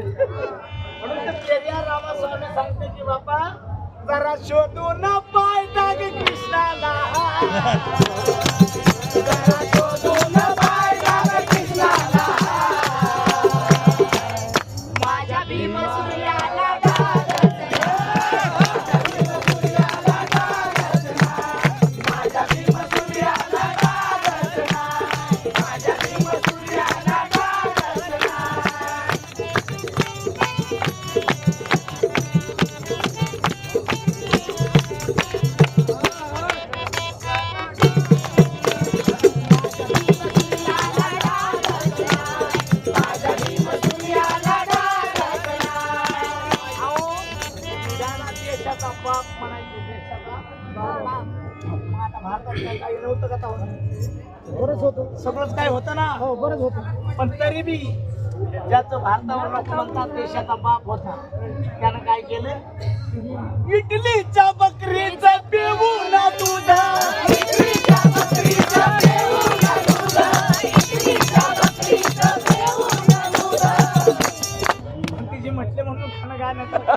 म्हणून तर पेरियार रामास्वामी सांगते की बाबा जरा शोधून पाय टाक कृष्णाला जरा शोधून पाय टाक कृष्णाला माझ्या भीम सूर्याला बरंच होतं सगळंच काय होतं ना हो बरंच होतं पण तरी बी ज्याचं भारतावर नको म्हणतात देशाचा बाप होता त्यानं काय केलं इटलीच्या बकरीचं पिऊन दुधा इटलीच्या बकरीचं पिऊन दुधा इटलीच्या बकरीचं पिऊन दुधा ती जी म्हटले म्हणून खाणं गाणं